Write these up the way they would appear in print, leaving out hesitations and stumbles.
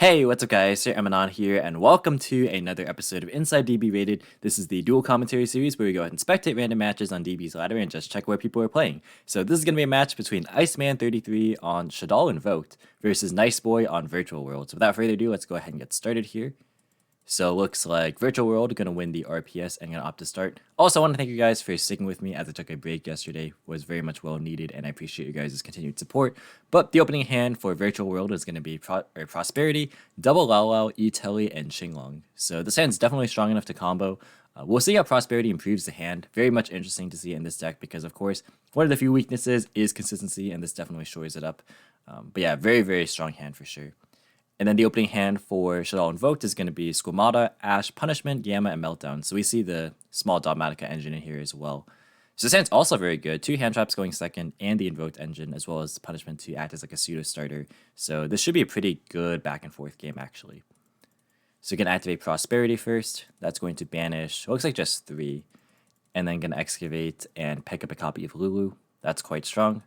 Hey, what's up guys, Sir Emanon here, and welcome to another episode of Inside DB Rated. This is the dual commentary series where we go ahead and spectate random matches on DB's ladder and just check where people are playing. So this is going to be a match between Iceman33 on Shaddoll Invoked versus Niceboy on Virtual World. So without further ado, let's go ahead and get started here. So looks like Virtual World going to win the RPS and going to opt to start. Also, I want to thank you guys for sticking with me as I took a break yesterday. It was very much well needed, and I appreciate you guys' continued support. But the opening hand for Virtual World is going to be Prosperity, Double Lao Lao, E-Telly, and Xinglong. So this hand's definitely strong enough to combo. We'll see how Prosperity improves the hand. Very much interesting to see in this deck because, of course, one of the few weaknesses is consistency, and this definitely shores it up. But yeah, very, very strong hand for sure. And then the opening hand for Shaddoll Invoked is going to be Squamata, Ash, Punishment, Gamma, and Meltdown. So we see the small Dogmatica engine in here as well. So this hand's also very good. 2 hand traps going second, and the Invoked engine, as well as Punishment to act as like a pseudo starter. So this should be a pretty good back and forth game, actually. So you're going to activate Prosperity first. That's going to banish, looks like just 3. And then going to Excavate and pick up a copy of Lulu. That's quite strong.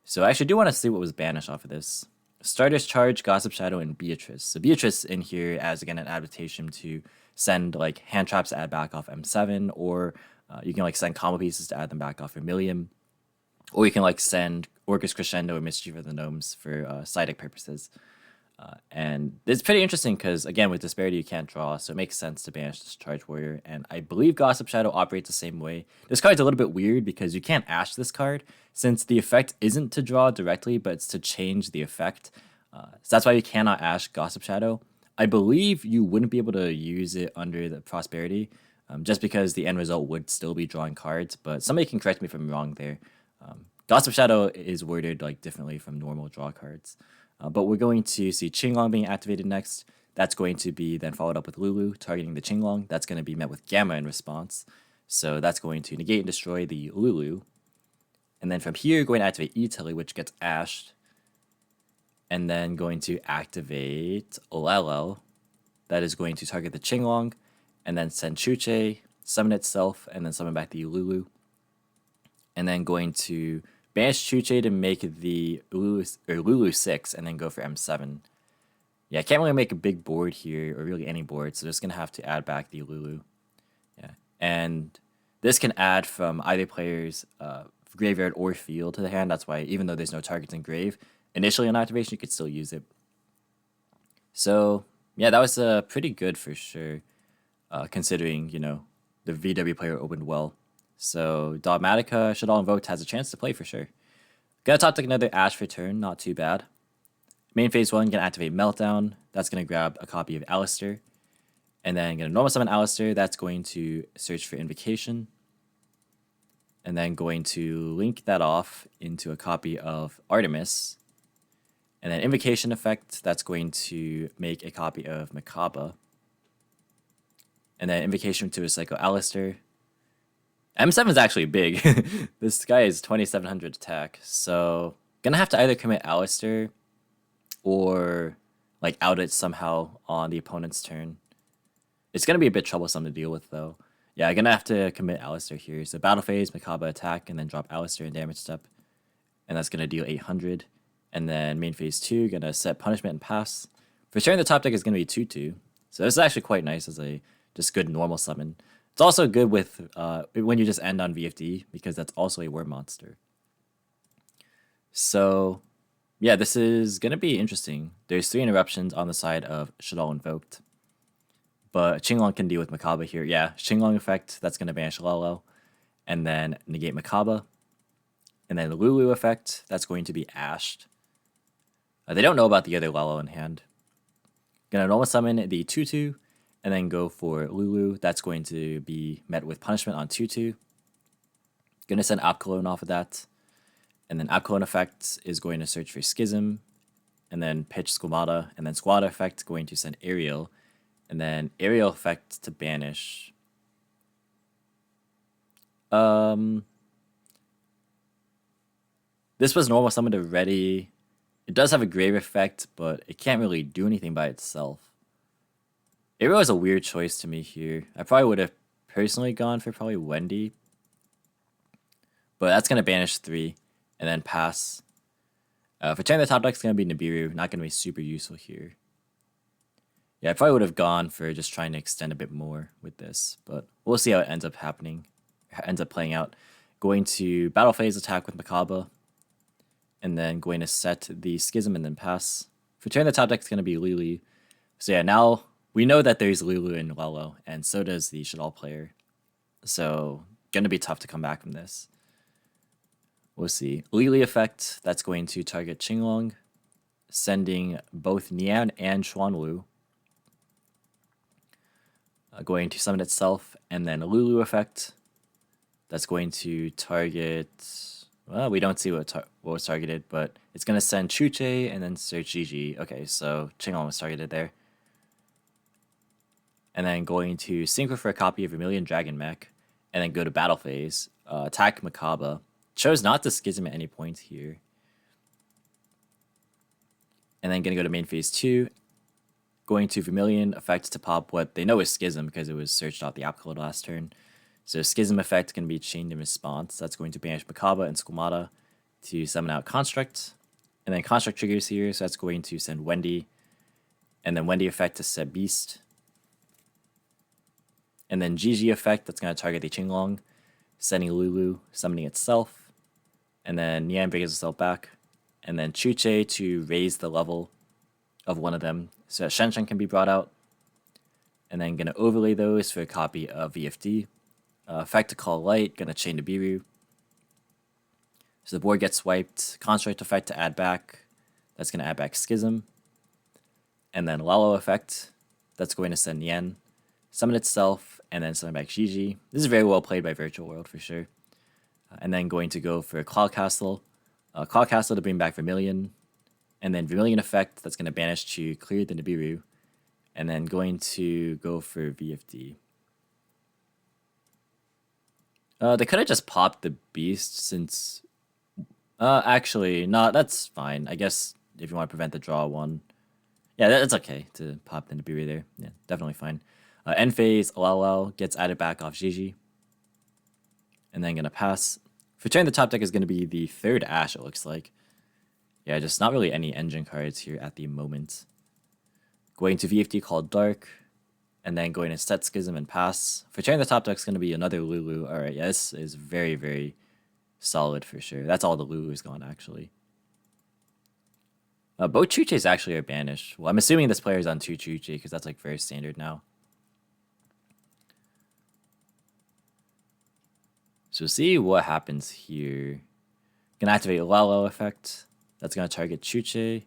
So I actually do want to see what was banished off of this. Starter's Charge, Gossip Shadow, and Beatrice. So Beatrice in here as, again, an adaptation to send, like, hand traps to add back off M7, or you can, like, send combo pieces to add them back off Vermilion, or you can, like, send Orcus Crescendo or Mischief of the Gnomes for side deck purposes. And it's pretty interesting because, again, with Disparity you can't draw, so it makes sense to banish this Charge Warrior, and I believe Gossip Shadow operates the same way. This card's a little bit weird because you can't Ash this card, since the effect isn't to draw directly, but it's to change the effect. So that's why you cannot Ash Gossip Shadow. I believe you wouldn't be able to use it under the Prosperity, just because the end result would still be drawing cards, but somebody can correct me if I'm wrong there. Gossip Shadow is worded like differently from normal draw cards. But we're going to see Xinglong being activated next. That's going to be then followed up with Lulu, targeting the Xinglong. That's going to be met with Gamma in response. So that's going to negate and destroy the Lulu. And then from here, going to activate E-Telly, which gets ashed. And then going to activate Olelo. That is going to target the Xinglong. And then send Chuche, summon itself, and then summon back the Lulu. And then going to banish Chuche to make the Lulu 6 and then go for M7. Yeah, I can't really make a big board here, or really any board, so just going to have to add back the Lulu. Yeah, and this can add from either player's graveyard or field to the hand. That's why, even though there's no targets in grave, initially on activation, you could still use it. So, yeah, that was pretty good for sure, considering, you know, the VW player opened well. So Dogmatica, Shaddoll Invoked has a chance to play for sure. Gonna top deck another Ash for turn, not too bad. Main phase 1, gonna activate Meltdown. That's gonna grab a copy of Alistair. And then gonna normal summon Alistair. That's going to search for Invocation. And then going to link that off into a copy of Artemis. And then Invocation effect, that's going to make a copy of Hcabe. And then Invocation to recycle Alistair. M7 is actually big. This guy is 2700 attack, so gonna have to either commit Alistair or like out it somehow on the opponent's turn. It's gonna be a bit troublesome to deal with though. Yeah, I'm gonna have to commit Alistair here. So battle phase, Hcabe attack, and then drop Alistair in damage step. And that's gonna deal 800. And then main phase 2, gonna set punishment and pass. For sure, the top deck is gonna be 2-2. So this is actually quite nice as a just good normal summon. It's also good with when you just end on VFD, because that's also a war monster. So, yeah, this is going to be interesting. There's 3 interruptions on the side of Shaddoll Invoked. But Xinglong can deal with Hcabe here. Yeah, Xinglong effect, that's going to banish Lalo. And then negate Hcabe. And then the Lulu effect, that's going to be ashed. They don't know about the other Lalo in hand. Gonna normal summon the 2-2. And then go for Lulu. That's going to be met with punishment on 2-2. Gonna send Apcolone off of that. And then Apcolone effect is going to search for Schism. And then pitch Squamata. And then Squamata effect going to send Aerial. And then Aerial effect to banish. This was normal summon to ready. It does have a grave effect, but it can't really do anything by itself. Aerial is a weird choice to me here. I probably would have personally gone for probably Wendy. But that's going to banish 3 and then pass. For turn the top deck is going to be Nibiru. Not going to be super useful here. Yeah, I probably would have gone for just trying to extend a bit more with this, but we'll see how it ends up happening, ends up playing out. Going to battle phase attack with Hcabe, and then going to set the Schism and then pass. For turn, the top deck is going to be Lulu. So yeah, now we know that there's Lulu and Lalo, and so does the Shaddoll player. So going to be tough to come back from this. We'll see. Lily effect, that's going to target Qinglong, sending both Nian and Xuanwu. Going to summon itself, and then Lulu effect, that's going to target... Well, we don't see what was targeted, but it's going to send Chuche and then search Gigi. Okay, so Qinglong was targeted there. And then going to synchro for a copy of Vermilion Dragon Mech, and then go to battle phase, attack Hcabe. Chose not to Schism at any point here. And then going to go to main phase 2, going to Vermilion effect to pop what they know is Schism because it was searched off the app code last turn. So Schism effect can be chained in response. That's going to banish Hcabe and Squamata to summon out Construct. And then Construct triggers here, so that's going to send Wendy. And then Wendy effect to set Beast. And then Gigi effect, that's going to target the Qinglong, sending Lulu, summoning itself. And then Nian brings itself back. And then Chuche to raise the level of one of them so that Shen can be brought out. And then going to overlay those for a copy of VFD. Effect to call light, going to chain to Biru. So the board gets wiped. Construct effect to add back. That's going to add back Schism. And then Lalo effect, that's going to send Nian, summon itself, and then summon back Gigi. This is very well played by Virtual World for sure. And then going to go for Cloud Castle. Cloud Castle to bring back Vermilion. And then Vermilion effect, that's going to banish to clear the Nibiru. And then going to go for VFD. They could have just popped the Beast since... actually, no, that's fine. I guess if you want to prevent the draw one. Yeah, that's okay to pop the Nibiru there. Yeah, definitely fine. End phase, Lalo gets added back off Gigi. And then going to pass. For turn, the top deck is going to be the third Ash, it looks like. Yeah, just not really any engine cards here at the moment. Going to VFD called Dark. And then going to set Schism and pass. For turn, the top deck is going to be another Lulu. Alright, yeah, this is very, very solid for sure. That's all the Lulu's gone, actually. Both Chuches actually are banished. Well, I'm assuming this player is on 2 Chuche because that's like very standard now. So see what happens here. Gonna activate Lalo effect. That's gonna target Chuche.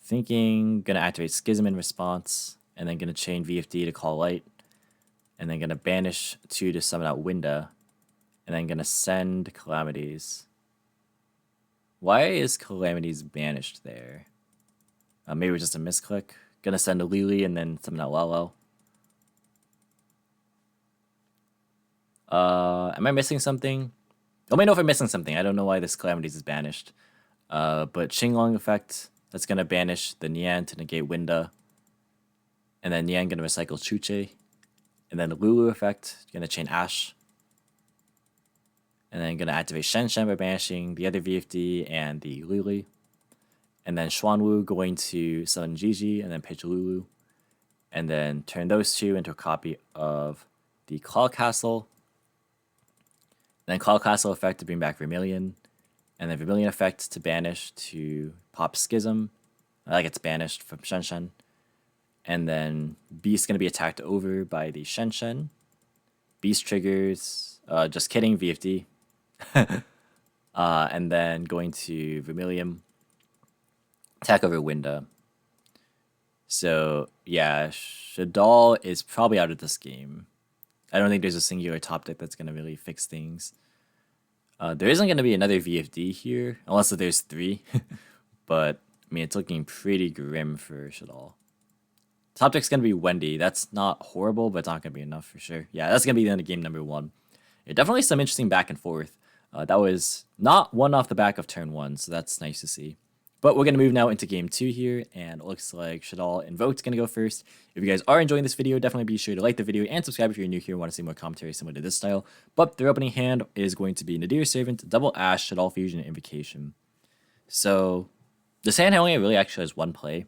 Thinking, gonna activate Schism in response, and then gonna chain VFD to call light, and then gonna banish 2 to summon out Winda, and then gonna send Calamities. Why is Calamities banished there? Maybe it was just a misclick. Gonna send a Lily and then summon out Lalo. Am I missing something? Let me know if I'm missing something. I don't know why this Calamities is banished. But Qinglong effect, that's gonna banish the Nian to negate Winda. And then Nian gonna recycle Chuche. And then the Lulu effect, gonna chain Ash. And then gonna activate Shen by banishing the other VFD and the Lulu. And then Xuanwu going to summon Gigi and then pitch Lulu. And then turn those two into a copy of the Cloud Castle. And then Cloud Castle effect to bring back Vermilion. And then Vermilion effect to banish to pop Schism. That gets banished from Shen. And then Beast gonna be attacked over by the Shen. Beast triggers, just kidding, VFD. And then going to Vermilion, attack over Winda. So yeah, Shaddoll is probably out of this game. I don't think there's a singular top deck that's gonna really fix things. There isn't gonna be another VFD here, unless there's 3. But I mean, it's looking pretty grim for Shaddoll. Top deck's gonna be Wendy. That's not horrible, but it's not gonna be enough for sure. Yeah, that's gonna be the end of game number 1. Yeah, definitely some interesting back and forth. That was not one off the back of turn 1, so that's nice to see. But we're gonna move now into game 2 here, and it looks like Shaddoll Invoked gonna go first. If you guys are enjoying this video, definitely be sure to like the video and subscribe if you're new here and want to see more commentary similar to this style. But their opening hand is going to be Nadir Servant, Double Ash, Shaddoll Fusion, and Invocation. So this hand only really actually has one play.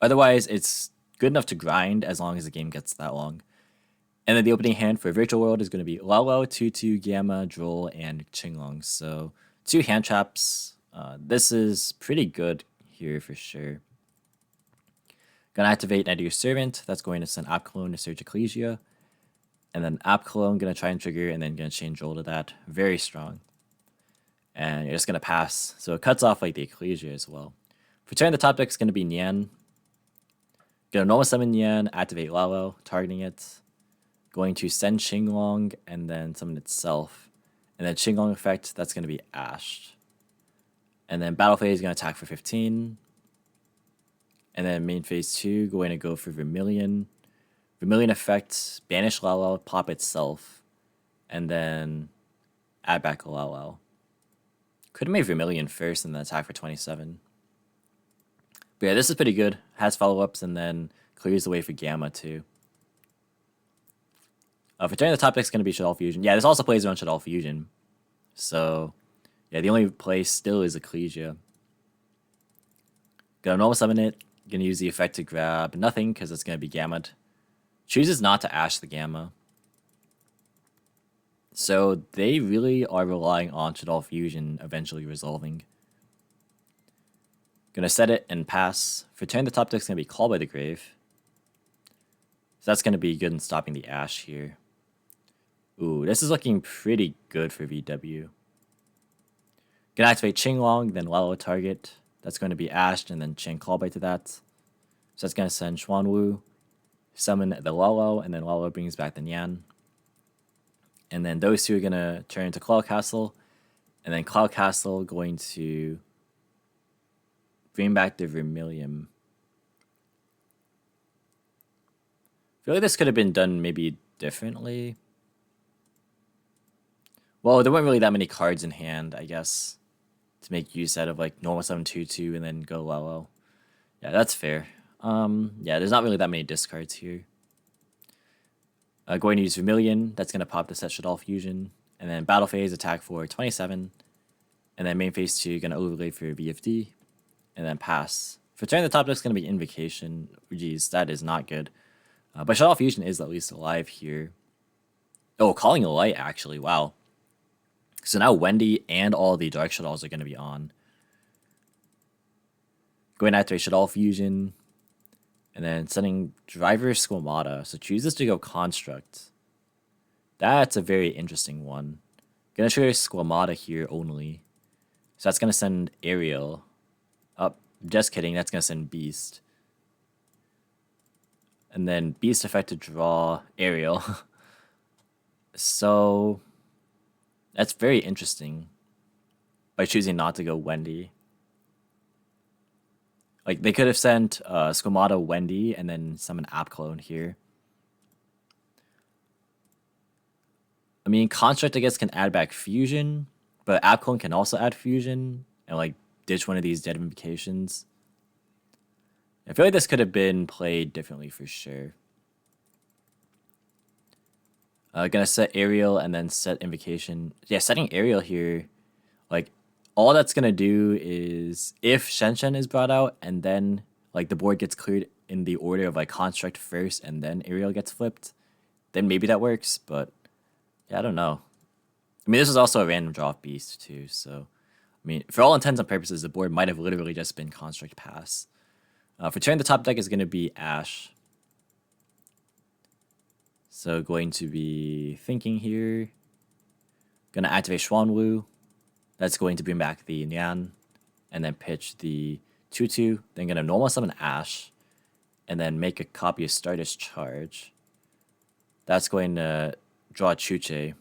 Otherwise, it's good enough to grind as long as the game gets that long. And then the opening hand for Virtual World is going to be Lalo, Tutu, Gamma, Droll, and Qinglong. So 2 hand traps. This is pretty good here for sure. Gonna activate Nadir Servant. That's going to send App Clone to Surge Ecclesia. And then App Clone gonna try and trigger and then gonna chain Droll to that. Very strong. And you're just gonna pass. So it cuts off like the Ecclesia as well. For turn, the top deck is gonna be Nian. Gonna normal summon Nian, activate Lalo, targeting it. Going to send Qinglong and then summon itself. And then Qinglong effect, that's gonna be Ash. And then Battle Phase is gonna attack for 15. And then main phase 2, going to go for Vermilion. Vermilion effect, banish Lalo, pop itself, and then add back Lalo. Could have made Vermilion first and then attack for 27. But yeah, this is pretty good. Has follow-ups and then clears the way for Gamma too. For turn, the top deck is going to be Shaddoll Fusion. Yeah, this also plays around Shaddoll Fusion. So yeah, the only play still is Ecclesia. Gonna normal summon it. Gonna use the effect to grab nothing because it's gonna be Gamma. Chooses not to Ash the Gamma. So they really are relying on Shaddoll Fusion eventually resolving. Gonna set it and pass. For turn, the top deck's gonna be Called by the Grave. So that's gonna be good in stopping the Ash here. Ooh, this is looking pretty good for VW. Gonna activate Qinglong, then Lalo target. That's going to be Ashed and then Chain Clawbite to that. So that's going to send Xuanwu, summon the Lalo, and then Lalo brings back the Nian. And then those two are going to turn into Cloud Castle. And then Cloud Castle going to bring back the Vermilion. I feel like this could have been done maybe differently. Well, there weren't really that many cards in hand, I guess, to make use out of like normal summon 2/2 and then go Lalo. Yeah, that's fair. Yeah, there's not really that many discards here. Going to use Vermilion, that's going to pop the set Shaddoll Fusion. And then Battle Phase, attack for 27. And then main phase 2, going to overlay for VFD. And then pass. For turn, the top deck's going to be Invocation. Geez, that is not good. But Shaddoll Fusion is at least alive here. Oh, Calling a Light, actually. Wow. So now Wendy and all the Dark Shaddolls are going to be on. Going after a Shaddoll Fusion. And then sending Driver Squamata. So chooses to go Construct. That's a very interesting one. Gonna trigger Squamata here only. So that's gonna send Ariel. Oh, just kidding, that's gonna send Beast. And then Beast effect to draw Ariel. So that's very interesting. By choosing not to go Wendy. Like, they could have sent Squamata Wendy and then summon App Clone here. I mean, Construct, I guess, can add back Fusion, but App Clone can also add Fusion and, like, ditch one of these dead invocations. I feel like this could have been played differently for sure. Gonna set Ariel and then set Invocation. Yeah, setting Ariel here, like, all that's gonna do is if Shen is brought out and then like the board gets cleared in the order of like Construct first and then Ariel gets flipped, then maybe that works. But yeah, I don't know. I mean, this is also a random draw of Beast too, so I mean, for all intents and purposes, the board might have literally just been Construct pass. For turn, the top deck is gonna be Ash. So going to be thinking here. Gonna activate Xuanwu. That's going to bring back the Nian, and then pitch the 2/2. Then gonna normal summon Ash, and then make a copy of Stardust Charge. That's going to draw Chuche.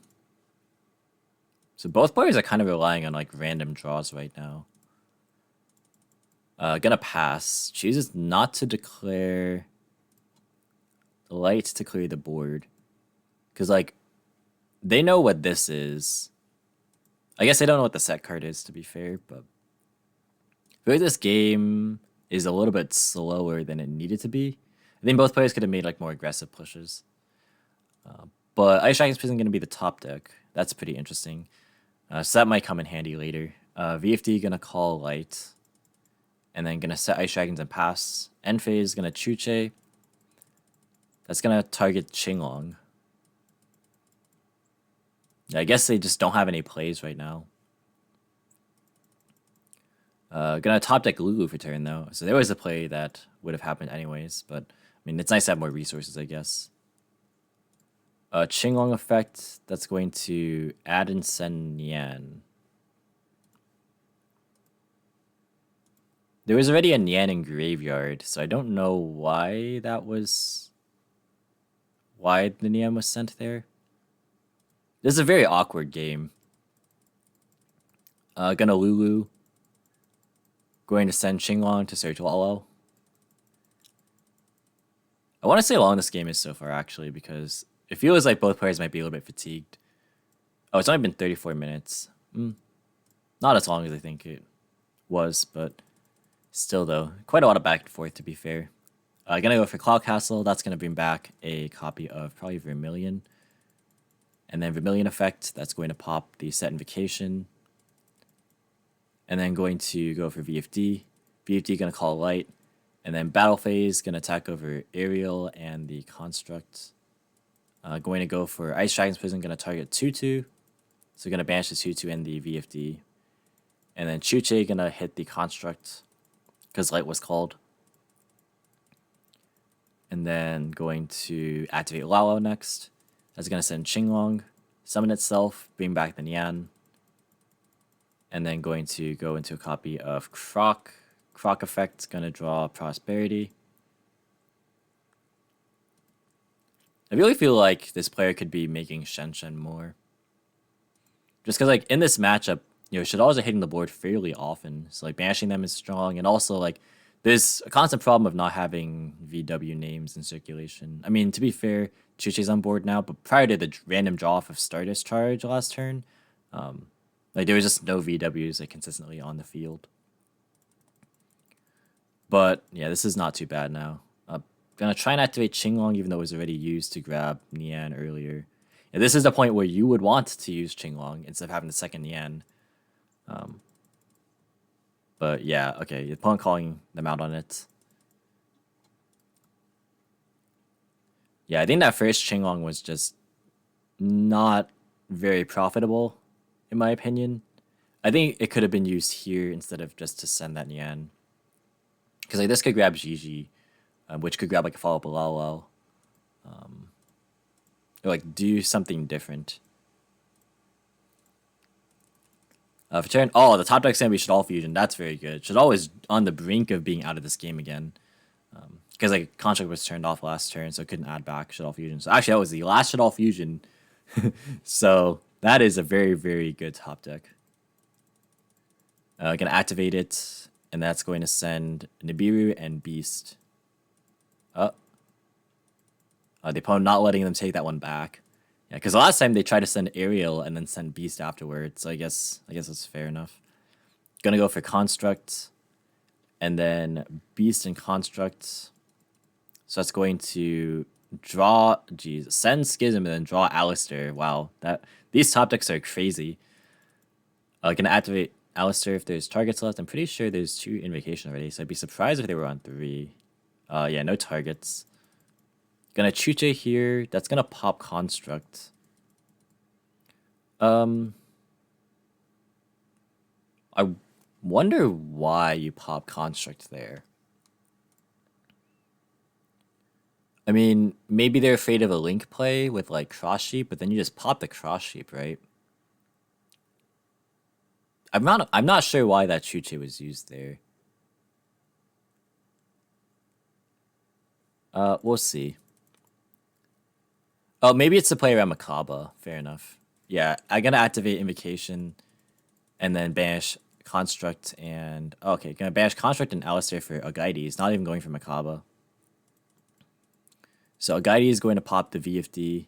So both players are kind of relying on like random draws right now. Gonna pass. Chooses not to declare Light to clear the board, because like they know what this is. I guess they don't know what the set card is, to be fair, but I feel like this game is a little bit slower than it needed to be. I think both players could have made like more aggressive pushes. But Ice Dragon's Prison going to be the top deck. That's pretty interesting. So that might come in handy later. VFD going to call Light. And then gonna set Ice Dragons and pass. End phase, gonna Chuche. That's gonna target Qinglong. Yeah, I guess they just don't have any plays right now. Gonna top deck Lulu for turn though. So there was a play that would have happened anyways, but I mean it's nice to have more resources, I guess. Qinglong effect, that's going to add and send Nian. There was already a Nian in Graveyard, so I don't know why that was... why the Nian was sent there. This is a very awkward game. Gonna Lulu. Going to send Qinglong to search Wallow. I want to see how long this game is so far, actually, because it feels like both players might be a little bit fatigued. Oh, it's only been 34 minutes. Not as long as I think it was, but still, though, quite a lot of back and forth, to be fair. Gonna go for Cloud Castle. That's gonna bring back a copy of probably Vermilion. And then Vermilion effect, that's going to pop the Set Invocation. And then going to go for VFD. VFD gonna call Light. And then Battle Phase, gonna attack over Aerial and the Construct. Going to go for Ice Dragon's Prison, gonna target 2/2. So gonna banish the 2/2 and the VFD. And then Chuche gonna hit the Construct, because Light was called. And then going to activate Lao next. That's gonna send Qinglong, summon itself, bring back the Nian. And then going to go into a copy of Croc. Croc effect, gonna draw Prosperity. I really feel like this player could be making Shen more. Just because, like, in this matchup, you know, Shadolls are hitting the board fairly often. So, like, banishing them is strong. And also, like, there's a constant problem of not having VW names in circulation. I mean, to be fair, Chuche's on board now, but prior to the random draw off of Stardust Charge last turn, like, there was just no VWs, like, consistently on the field. But, yeah, this is not too bad now. Gonna try and activate Qinglong, even though it was already used to grab Nian earlier. And this is the point where you would want to use Qinglong instead of having the second Nian. But yeah, okay, the opponent calling them out on it. Yeah, I think that first Qinglong was just not very profitable, in my opinion. I think it could have been used here instead of just to send that Nian. Because like this could grab Gigi, which could grab like a follow-up Lalo. Or like do something different. For turn, the top deck's gonna be Shaddoll Fusion. That's very good. Shaddoll is on the brink of being out of this game again. Because like Construct was turned off last turn, so it couldn't add back Shaddoll Fusion. So actually that was the last Shaddoll Fusion. So that is a very, very good top deck. Gonna activate it, and that's going to send Nibiru and Beast. The opponent not letting them take that one back. Yeah, because the last time they tried to send Aerial and then send Beast afterwards. So I guess that's fair enough. Gonna go for Construct, and then Beast and Construct. So that's going to draw, send Schism and then draw Alistair. Wow, these top decks are crazy. Gonna activate Alistair if there's targets left. I'm pretty sure there's 2 Invocation already, so I'd be surprised if they were on 3. Yeah, no targets. Gonna Chuche here. That's gonna pop Construct. I wonder why you pop Construct there. I mean, maybe they're afraid of a link play with like Cross Sheep, but then you just pop the Cross Sheep, right? I'm not sure why that Chuche was used there. We'll see. Oh, maybe it's to play around Hcabe. Fair enough. Yeah, I'm gonna activate Invocation, and then banish Construct and okay, gonna banish Construct and Alistair for Hcabe. Not even going for Hcabe. So Hcabe is going to pop the VFD,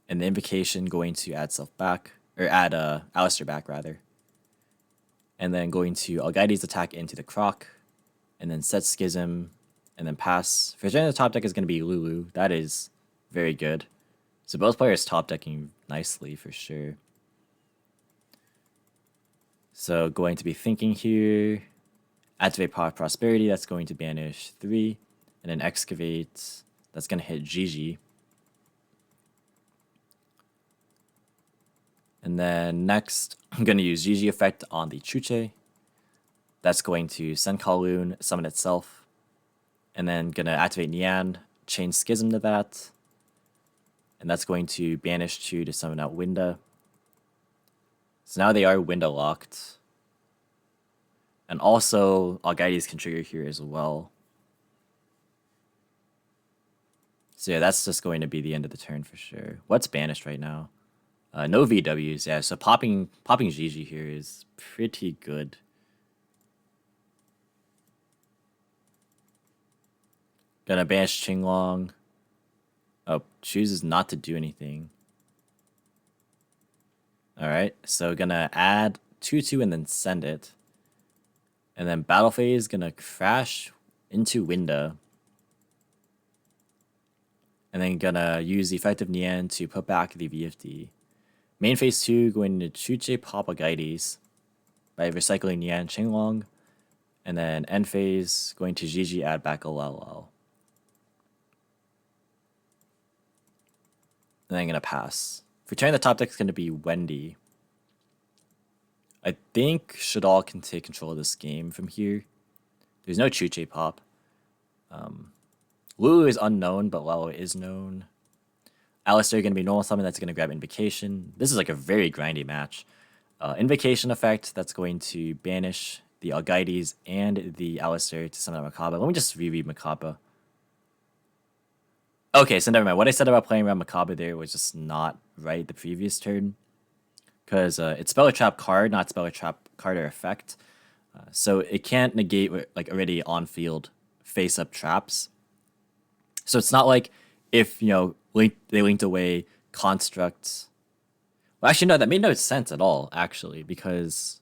and the Invocation going to add self back, or add Alistair back rather. And then going to Hcabe's attack into the Croc, and then set Schism, and then pass. For the top deck is gonna be Lulu. That is very good. So both players top decking nicely for sure. So going to be thinking here, Activate Power of Prosperity, that's going to banish 3. And then Excavate, that's going to hit Gigi. And then next, I'm going to use Gigi effect on the Chuche. That's going to send Kowloon, summon itself. And then going to activate Nian, chain Schism to that. And that's going to banish 2 to summon out Winda. So now they are Winda locked. And also, Algides can trigger here as well. So yeah, that's just going to be the end of the turn for sure. What's banished right now? No VWs, yeah. So popping Gigi here is pretty good. Gonna banish Qinglong. Oh, chooses not to do anything. Alright, so gonna add 2/2 and then send it. And then Battle Phase gonna crash into Winda. And then gonna use the effective Nian to put back the VFD. Main phase 2 going to Chuche pop Algides by recycling Nian Qinglong. And then end phase going to Gigi add back Alal. And then I'm gonna pass. For turn, the top deck is gonna be Wendy. I think Shaddoll can take control of this game from here. There's no Chuche pop. Lulu is unknown, but Lalo is known. Alistair going to be normal summon, that's going to grab Invocation. This is like a very grindy match. Invocation effect, that's going to banish the Algides and the Alistair to summon out Hcabe. Let me just reread Hcabe. Okay, so never mind. What I said about playing around Hcabe there was just not right the previous turn. Because it's Spell or Trap card, not Spell or Trap card or effect. So it can't negate like already on-field face-up traps. So it's not like if, you know, they linked away constructs. Well, actually, no, that made no sense at all, actually, because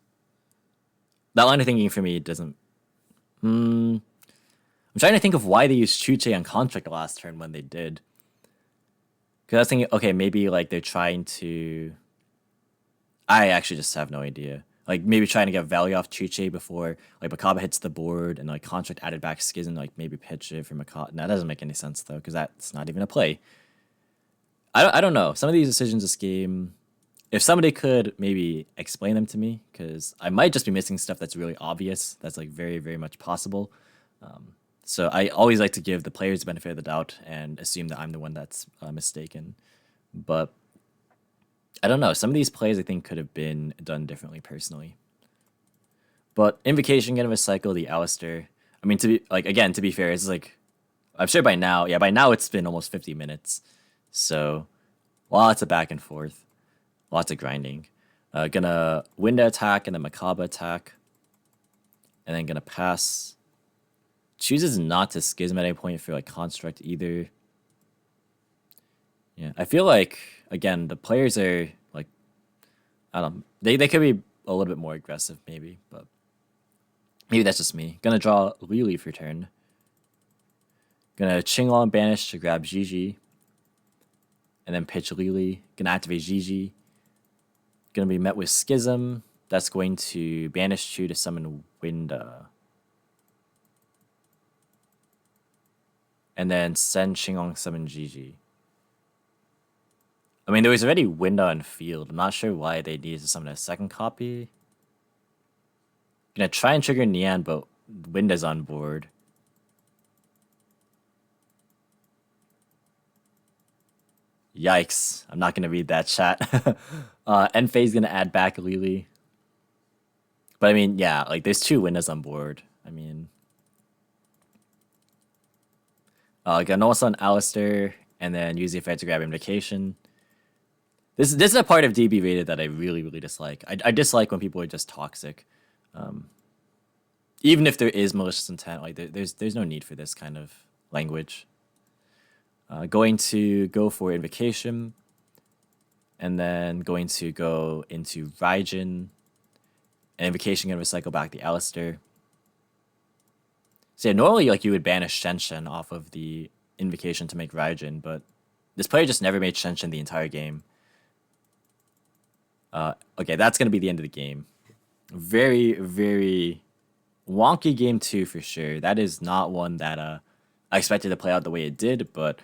that line of thinking for me doesn't... I'm trying to think of why they used Chuche on construct last turn when they did. Because I was thinking, okay, maybe like they're trying to... I actually just have no idea. Like maybe trying to get value off Chuche before like Hcabe hits the board and like construct added back Schism, like maybe pitch it from Hcabe. That doesn't make any sense though, because that's not even a play. I don't know. Some of these decisions this game, if somebody could maybe explain them to me, because I might just be missing stuff that's really obvious. That's like very, very much possible. So I always like to give the players the benefit of the doubt and assume that I'm the one that's mistaken. But I don't know. Some of these plays I think could have been done differently personally. But Invocation gonna recycle the Alistair. I mean, to be fair, it's like I'm sure by now it's been almost 50 minutes. So lots of back and forth, lots of grinding. Gonna Winda attack and then Hcabe attack, and then gonna pass. Chooses not to Schism at any point for like construct either. Yeah, I feel like again the players are like, I don't know, they could be a little bit more aggressive maybe, but maybe that's just me. Gonna draw Lily for turn. Gonna Qinglong banish to grab Gigi, and then pitch Lily. Gonna activate Gigi. Gonna be met with Schism. That's going to banish 2 to summon Winda. And then send Qinglong summon Gigi. I mean, there was already Winda on field. I'm not sure why they needed to summon a second copy. Gonna try and trigger Nian, but Winda's on board. Yikes. I'm not gonna read that chat. End phase gonna add back Lily. But I mean, yeah, like there's 2 Windas on board. I mean... gonna also on Alistair, and then use the effect to grab Invocation. This is a part of DB rated that I really, really dislike. I dislike when people are just toxic. Even if there is malicious intent, like there's no need for this kind of language. Going to go for Invocation, and then going to go into Raijin, and Invocation gonna recycle back the Alistair. So yeah, normally like you would banish Shenshen off of the Invocation to make Raijin, but this player just never made Shenshen the entire game. Okay, that's going to be the end of the game. Very, very wonky game 2 for sure. That is not one that I expected to play out the way it did, but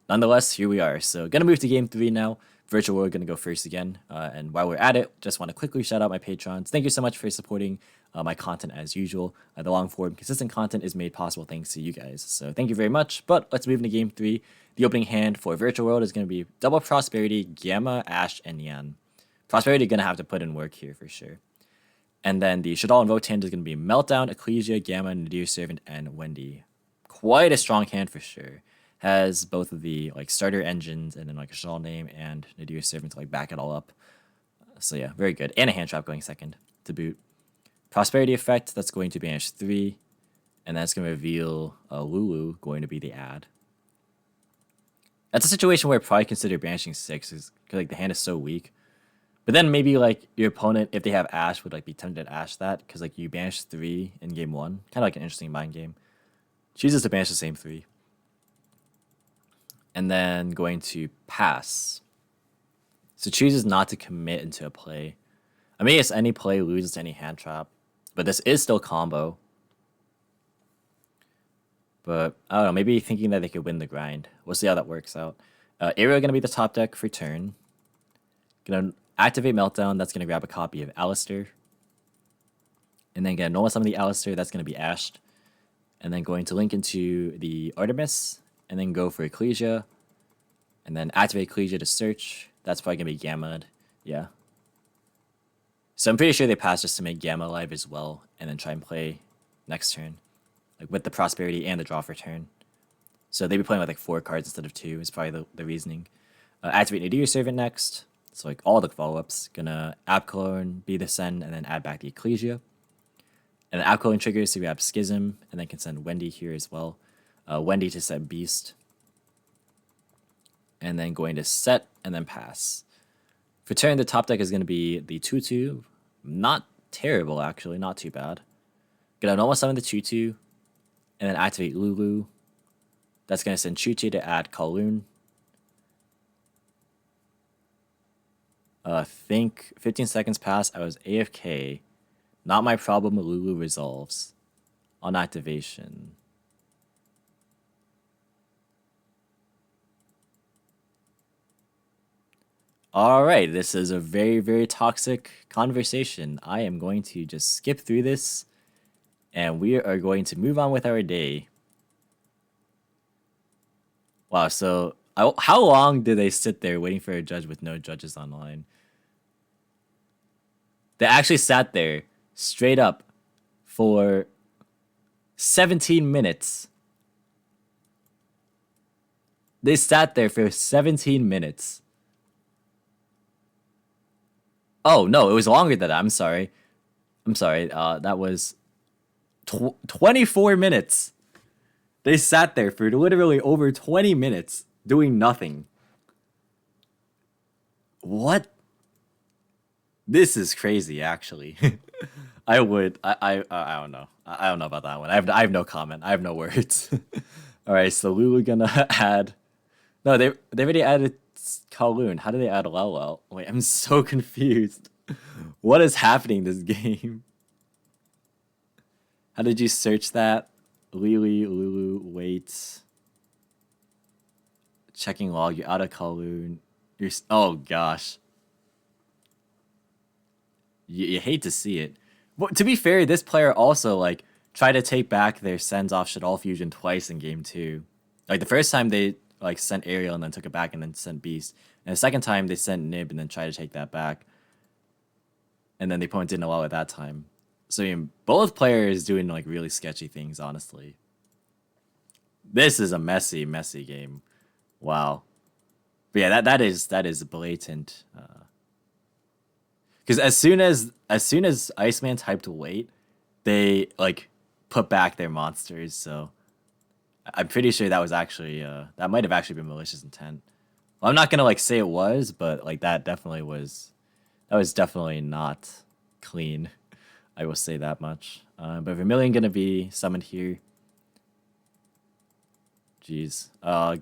nonetheless, here we are. So gonna move to game 3 now. Virtual World gonna go first again. And while we're at it, just want to quickly shout out my patrons. Thank you so much for supporting my content as usual. The long form, consistent content is made possible thanks to you guys. So thank you very much. But let's move into game 3. The opening hand for Virtual World is gonna be double Prosperity, Gamma, Ash, and Yan. Prosperity gonna have to put in work here for sure. And then the Shaddoll Invoked hand is going to be Meltdown, Ecclesia, Gamma, Nadir Servant, and Wendy. Quite a strong hand for sure. Has both of the like starter engines and then like a Shaddoll name and Nadir Servant to like back it all up. So yeah, very good. And a hand trap going second to boot. Prosperity effect, that's going to banish 3. And that's going to reveal Lulu going to be the add. That's a situation where I'd probably consider banishing 6 because like the hand is so weak. But then maybe like your opponent, if they have Ash, would like be tempted to Ash that because like you banish 3 in game 1, kind of like an interesting mind game. Chooses to banish the same 3, and then going to pass. So chooses not to commit into a play. I mean, it's any play loses to any hand trap, but this is still combo. But I don't know, maybe thinking that they could win the grind. We'll see how that works out. Ariel gonna be the top deck for turn. Gonna activate Meltdown, that's going to grab a copy of Alistair. And then get a normal summon the Alistair, that's going to be Ashed. And then going to link into the Artemis, and then go for Ecclesia. And then activate Ecclesia to search. That's probably going to be Gamma. Yeah. So I'm pretty sure they pass just to make Gamma alive as well, and then try and play next turn. Like with the Prosperity and the draw for turn. So they'd be playing with like 4 cards instead of 2 is probably the reasoning. Activate Nadir Servant next. So like all the follow-ups, gonna app clone, be the send, and then add back the Ecclesia. And the app clone triggers, so we have Schism, and then can send Wendy here as well. Wendy to set Beast. And then going to set, and then pass. For turn, the top deck is gonna be the 2-2. Not terrible, actually, not too bad. Gonna normal summon the 2-2, and then activate Lulu. That's gonna send Chuchi to add Kowloon. Think 15 seconds pass, I was AFK. Not my problem, Lulu resolves. On activation. Alright, this is a very, very toxic conversation. I am going to just skip through this. And we are going to move on with our day. Wow, so how long did they sit there waiting for a judge with no judges online? They actually sat there straight up for 17 minutes. They sat there for 17 minutes. Oh, no, it was longer than that. I'm sorry. That was 24 minutes. They sat there for literally over 20 minutes doing nothing. What? This is crazy, actually. I don't know. I don't know about that one. I have no comment. I have no words. All right, so Lulu gonna add. No, they already added Kowloon. How do they add Lelo? Wait, I'm so confused. What is happening this game? How did you search that? Lulu, wait. Checking log, you're out of Kowloon. Oh gosh. You hate to see it. But to be fair, this player also like tried to take back their sends off Shaddoll Fusion twice in game 2. Like the first time they like sent Ariel and then took it back and then sent Beast. And the second time they sent Nib and then tried to take that back. And then the opponent didn't allow it that time. So I mean, both players doing like really sketchy things, honestly. This is a messy game. Wow. But yeah, that is blatant. Because as soon as Iceman typed wait, they like put back their monsters. So I'm pretty sure that was actually that might have actually been malicious intent. Well, I'm not gonna like say it was, but like that definitely was. That was definitely not clean. I will say that much. But Vermilion gonna be summoned here. Jeez.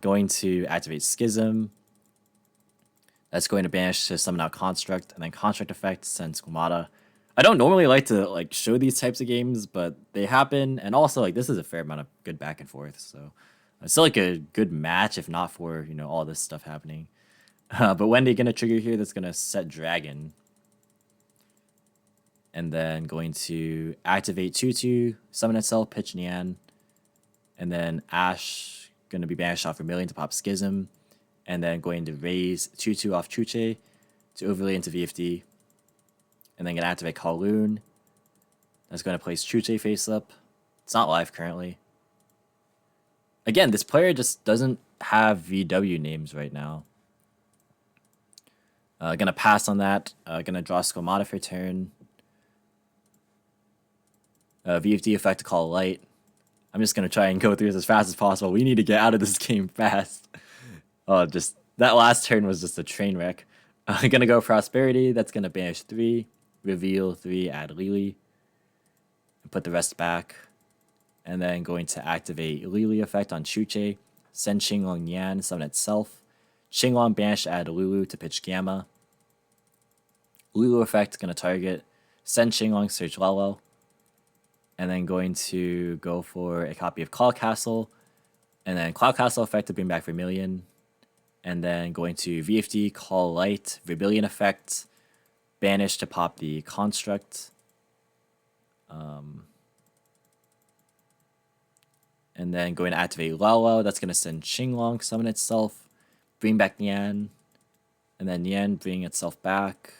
Going to activate Schism. That's going to banish to summon out Construct, and then Construct effect sends Squamata I don't normally like to like show these types of games, but they happen, and also like this is a fair amount of good back and forth. So it's still like a good match, if not for all this stuff happening. But when they're gonna trigger here, that's gonna set dragon, and then going to activate 2/2, summon itself, pitch Nian, and then Ash gonna be banished off Vermilion to pop Schism, and then going to raise 2/2 off Chuche to overlay into VFD, and then gonna activate Kowloon. That's gonna place Chuche face up. It's not live currently. Again, this player just doesn't have VW names right now. Gonna pass on that. Gonna draw Squamata for turn. VFD effect to call light. I'm just gonna try and go through this as fast as possible. We need to get out of this game fast. Oh, just that last turn was just a train wreck. Gonna go Prosperity. That's gonna banish 3, reveal 3, add Lily, and put the rest back. And then going to activate Lily effect on Chuche, send Qinglong Nian, summon itself. Qinglong banish, add Lulu to pitch Gamma. Lulu effect gonna target, send Qinglong, search Lelo. And then going to go for a copy of Cloud Castle, and then Cloud Castle effect to bring back Vermilion. And then going to VFD, call light, Vermilion effect, banish to pop the construct. And then going to activate Lalo, that's going to send Qinglong, summon itself, bring back Nian, and then Nian bring itself back,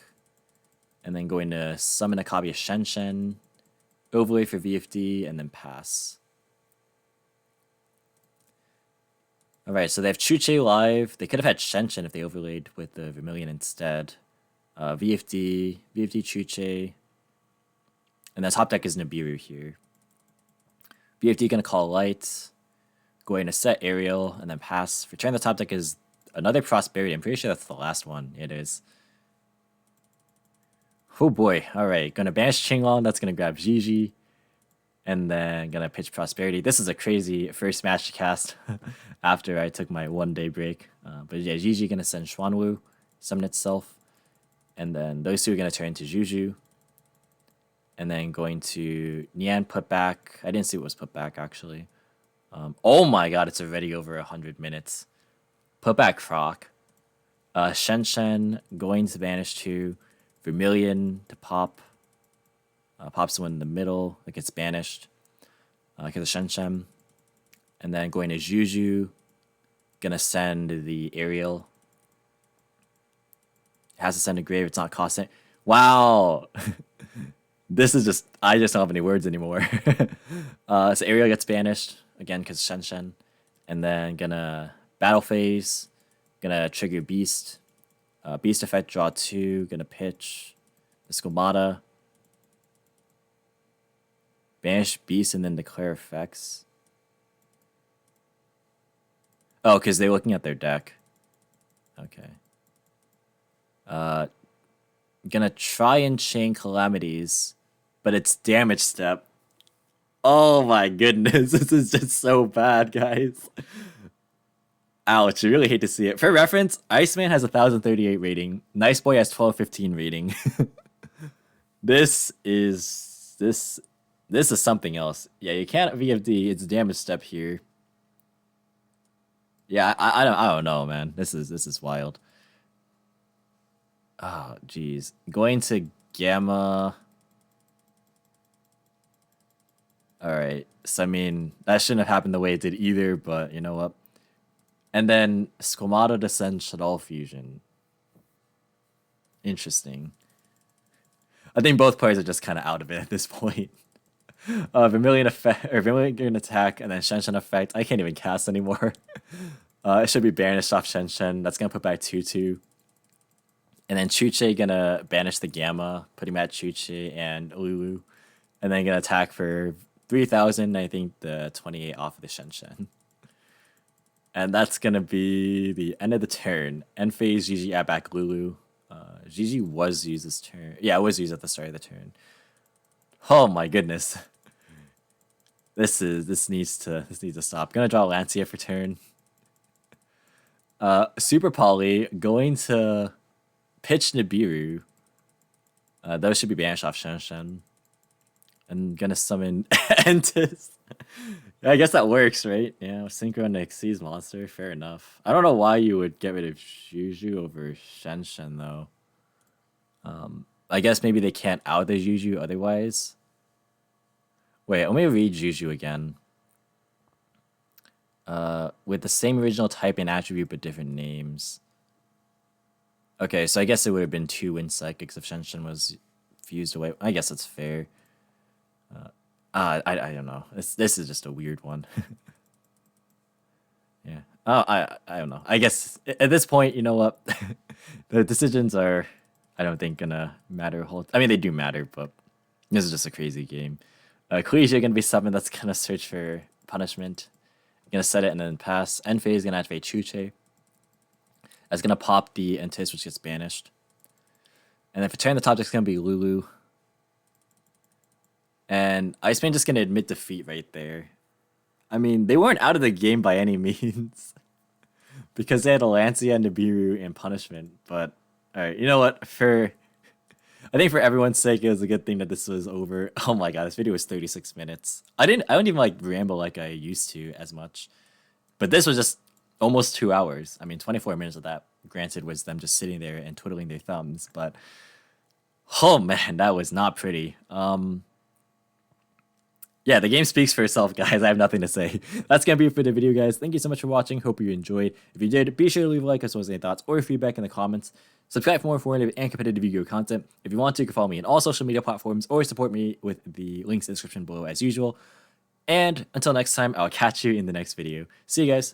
and then going to summon a copy of Shen, overlay for VFD, and then pass. Alright, so they have Chuche live. They could have had Shen if they overlaid with the Vermilion instead. VFD Chuche, and the top deck is Nibiru here. VFD gonna call light, going to set Aerial, and then pass. Return the top deck is another Prosperity. I'm pretty sure that's the last one. It is. Oh boy. Alright, gonna banish Qinglong. That's gonna grab Gigi. And then gonna pitch Prosperity. This is a crazy first match to cast after I took my 1-day break. But yeah, Gigi gonna send Xuanwu, summon itself. And then those two are gonna turn into Juju. And then going to Nian put back. I didn't see what was put back actually. Oh my god, it's already over 100 minutes. Put back Croc. Shen going to banish 2. Vermilion to pop. Pops one in the middle that gets banished. Because of Shen. And then going to Juju. Gonna send the Aerial. It has to send a grave, it's not costing. Wow! This is just, I just don't have any words anymore. So Aerial gets banished, again, because Shen. And then gonna battle phase, gonna trigger Beast. Beast effect, draw 2, gonna pitch the Squamata. Banish Beast and then declare effects. Oh, because they're looking at their deck. Okay. Gonna try and chain Calamities, but it's damage step. Oh my goodness, this is just so bad, guys. Ouch, I really hate to see it. For reference, Iceman has 1038 rating. Nice Boy has 1215 rating. This is something else. Yeah, you can't VFD. It's damage step here. Yeah, I don't know, man. This is wild. Oh, geez. Going to Gamma. Alright. So, I mean, that shouldn't have happened the way it did either, but you know what? And then Squamata to send Shaddoll Fusion. Interesting. I think both players are just kind of out of it at this point. Vermilion effect, or Vermilion attack, and then Shen effect. I can't even cast anymore. It should be banished off Shen. That's gonna put back 2/2. And then Chuche gonna banish the Gamma, putting back Chuche and Lulu. And then gonna attack for 3000, I think the 28 off of the Shen. And that's gonna be the end of the turn. End phase, Gigi add back Lulu. Gigi was used this turn. Yeah, it was used at the start of the turn. Oh my goodness. This needs to stop. Gonna draw Lancia for turn. Super Poly going to pitch Nibiru. Those should be banished off Shenshen. And gonna summon Entis. Yeah, I guess that works, right? Yeah, Synchro and Xyz monster. Fair enough. I don't know why you would get rid of Juju over Shenshen, though. I guess maybe they can't out the Juju otherwise. Wait, let me read Juju again. With the same original type and attribute but different names. Okay, so I guess it would have been 2 Wind Psychics if Shenshen was fused away. I guess that's fair. I don't know. This is just a weird one. Yeah. Oh, I don't know. I guess at this point, you know what? The decisions are, I don't think, gonna matter a whole. I mean, they do matter, but this is just a crazy game. Kuisha gonna be summoned. That's gonna search for punishment. Gonna set it and then pass. End phase gonna activate Chuche. That's gonna pop the Entis, which gets banished. And then for turn, the top deck's gonna be Lulu. And Iceman just gonna admit defeat right there. I mean, they weren't out of the game by any means. Because they had a Lancia and Nibiru in punishment. But, alright, you know what? I think for everyone's sake, it was a good thing that this was over. Oh my god, this video was 36 minutes. I don't even like ramble like I used to as much. But this was just almost 2 hours. I mean, 24 minutes of that, granted, was them just sitting there and twiddling their thumbs. But, oh man, that was not pretty. Yeah, the game speaks for itself, guys. I have nothing to say. That's going to be it for the video, guys. Thank you so much for watching. Hope you enjoyed. If you did, be sure to leave a like as well as any thoughts or feedback in the comments. Subscribe for more informative and competitive Yu-Gi-Oh content. If you want to, you can follow me on all social media platforms or support me with the links in the description below as usual. And until next time, I'll catch you in the next video. See you guys.